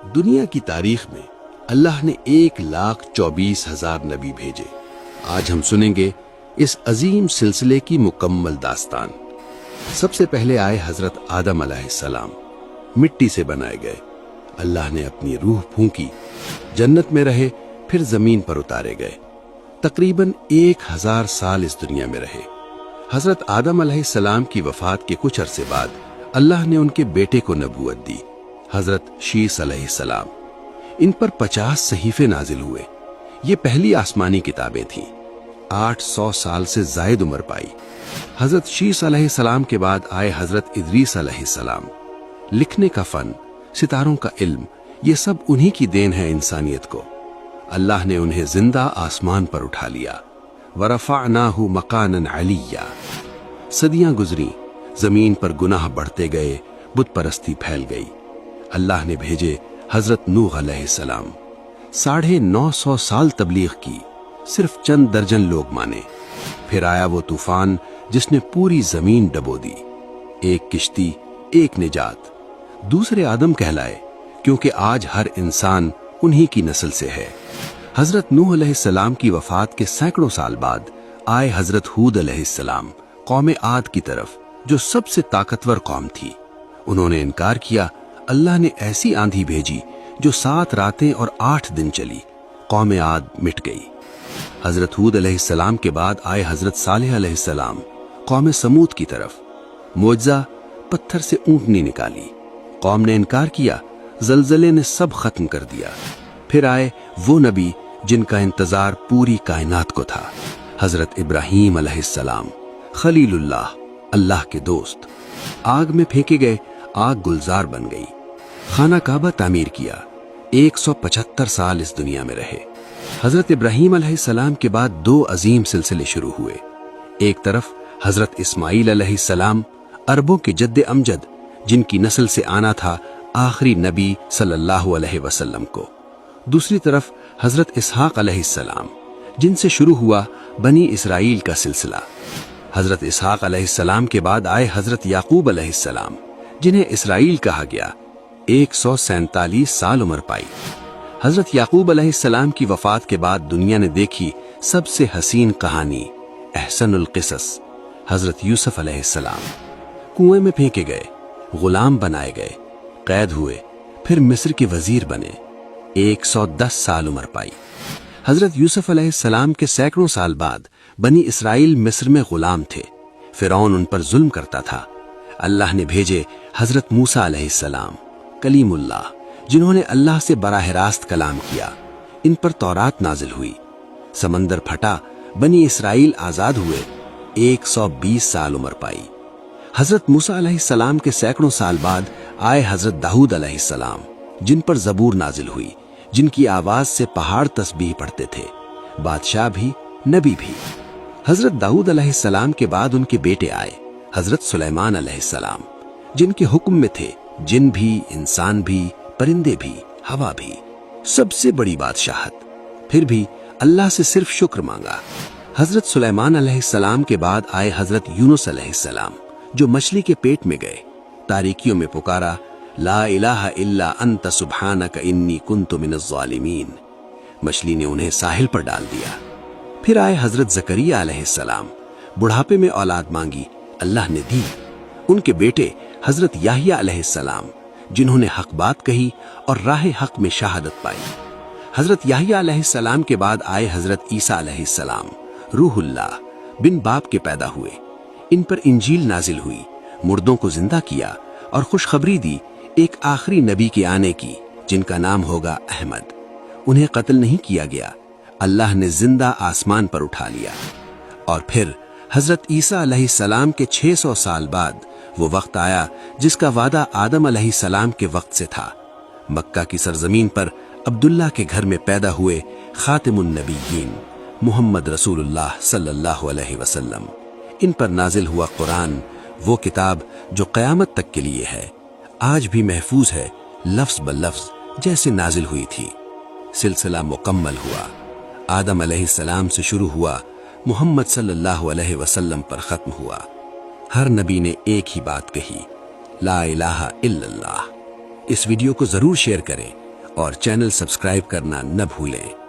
دنیا کی تاریخ میں اللہ نے 1,24,000 نبی بھیجے۔ آج ہم سنیں گے اس عظیم سلسلے کی مکمل داستان۔ سب سے پہلے آئے حضرت آدم علیہ السلام، مٹی سے بنائے گئے۔ اللہ نے اپنی روح پھونکی، جنت میں رہے، پھر زمین پر اتارے گئے۔ تقریباً 1000 سال اس دنیا میں رہے۔ حضرت آدم علیہ السلام کی وفات کے کچھ عرصے بعد اللہ نے ان کے بیٹے کو نبوت دی، حضرت شیس علیہ السلام۔ ان پر 50 صحیفے نازل ہوئے۔ یہ پہلی آسمانی کتابیں تھیں۔ 800 سال سے زائد عمر پائی۔ حضرت شیس علیہ السلام کے بعد آئے حضرت ادریس علیہ السلام۔ لکھنے کا فن، ستاروں کا علم، یہ سب انہی کی دین ہے انسانیت کو۔ اللہ نے انہیں زندہ آسمان پر اٹھا لیا۔ وَرَفَعْنَاهُ مَقَانًا عَلِيًّا۔ صدیاں گزری، زمین پر گناہ بڑھتے گئے، بت پرستی پھیل گئی۔ اللہ نے بھیجے حضرت نوح علیہ السلام۔ 950 سال تبلیغ کی، صرف چند درجن لوگ مانے۔ پھر آیا وہ طوفان جس نے پوری زمین ڈبو دی۔ ایک کشتی، ایک نجات۔ دوسرے آدم کہلائے، کیونکہ آج ہر انسان انہی کی نسل سے ہے۔ حضرت نوح علیہ السلام کی وفات کے سینکڑوں سال بعد آئے حضرت ہود علیہ السلام، قوم عاد کی طرف، جو سب سے طاقتور قوم تھی۔ انہوں نے انکار کیا۔ اللہ نے ایسی آندھی بھیجی جو 7 راتیں اور 8 دن چلی۔ قوم عاد مٹ گئی۔ حضرت ہود علیہ السلام کے بعد آئے حضرت صالح علیہ السلام، قوم سمود کی طرف۔ معجزہ، پتھر سے اونٹنی نکالی۔ قوم نے انکار کیا، زلزلے نے سب ختم کر دیا۔ پھر آئے وہ نبی جن کا انتظار پوری کائنات کو تھا، حضرت ابراہیم علیہ السلام، خلیل اللہ، اللہ کے دوست۔ آگ میں پھینکے گئے، آگ گلزار بن گئی۔ خانہ کعبہ تعمیر کیا، 175 سال اس دنیا میں رہے۔ حضرت ابراہیم علیہ السلام کے بعد 2 عظیم سلسلے شروع ہوئے۔ ایک طرف حضرت اسماعیل علیہ السلام، عربوں کے جد امجد، جن کی نسل سے آنا تھا آخری نبی صلی اللہ علیہ وسلم کو۔ دوسری طرف حضرت اسحاق علیہ السلام، جن سے شروع ہوا بنی اسرائیل کا سلسلہ۔ حضرت اسحاق علیہ السلام کے بعد آئے حضرت یعقوب علیہ السلام، جنہیں اسرائیل کہا گیا۔ 147 سال عمر پائی۔ حضرت یعقوب علیہ السلام کی وفات کے بعد دنیا نے دیکھی سب سے حسین کہانی، احسن القصص، حضرت یوسف علیہ السلام۔ کنویں میں پھینکے گئے، غلام بنائے گئے، قید ہوئے، پھر مصر کے وزیر بنے۔ 110 سال عمر پائی۔ حضرت یوسف علیہ السلام کے سینکڑوں سال بعد بنی اسرائیل مصر میں غلام تھے۔ فرعون ان پر ظلم کرتا تھا۔ اللہ نے بھیجے حضرت موسیٰ علیہ السلام، کلیم اللہ، جنہوں نے اللہ سے براہ راست کلام کیا۔ ان پر تورات نازل ہوئی۔ سمندر پھٹا، بنی اسرائیل آزاد ہوئے۔ 120 سال عمر پائی۔ حضرت موسیٰ علیہ السلام کے سینکڑوں سال بعد آئے حضرت داؤد علیہ السلام، جن پر زبور نازل ہوئی، جن کی آواز سے پہاڑ تسبیح پڑھتے تھے، بادشاہ بھی، نبی بھی۔ حضرت داؤد علیہ السلام کے بعد ان کے بیٹے آئے، حضرت سلیمان علیہ السلام، جن کے حکم میں تھے جن بھی، انسان بھی، پرندے بھی، ہوا بھی، سب سے بڑی بادشاہت۔ پھر بھی اللہ سے صرف شکر مانگا۔ حضرت سلیمان علیہ السلام کے بعد آئے حضرت یونس علیہ السلام، جو مچھلی کے پیٹ میں گئے، تاریکیوں میں پکارا، لا الہ الا انت سبحانک انی کنت من الظالمین۔ مچھلی نے انہیں ساحل پر ڈال دیا۔ پھر آئے حضرت زکریا علیہ السلام، بڑھاپے میں اولاد مانگی، اللہ نے دی۔ ان کے بیٹے حضرت یحییٰ علیہ السلام، جنہوں نے حق بات کہی اور راہ حق میں شہادت پائی۔ حضرت یحییٰ علیہ السلام کے بعد آئے حضرت عیسیٰ علیہ السلام، روح اللہ، بن باپ کے پیدا ہوئے۔ ان پر انجیل نازل ہوئی، مردوں کو زندہ کیا اور خوشخبری دی ایک آخری نبی کے آنے کی، جن کا نام ہوگا احمد۔ انہیں قتل نہیں کیا گیا، اللہ نے زندہ آسمان پر اٹھا لیا۔ اور پھر حضرت عیسیٰ علیہ السلام کے 600 سال بعد وہ وقت آیا جس کا وعدہ آدم علیہ السلام کے وقت سے تھا۔ مکہ کی سرزمین پر عبداللہ کے گھر میں پیدا ہوئے خاتم النبیین، محمد رسول اللہ صلی اللہ علیہ وسلم۔ ان پر نازل ہوا قرآن، وہ کتاب جو قیامت تک کے لیے ہے، آج بھی محفوظ ہے، لفظ بلفظ جیسے نازل ہوئی تھی۔ سلسلہ مکمل ہوا، آدم علیہ السلام سے شروع ہوا، محمد صلی اللہ علیہ وسلم پر ختم ہوا۔ ہر نبی نے ایک ہی بات کہی، لا الہ الا اللہ۔ اس ویڈیو کو ضرور شیئر کریں اور چینل سبسکرائب کرنا نہ بھولیں۔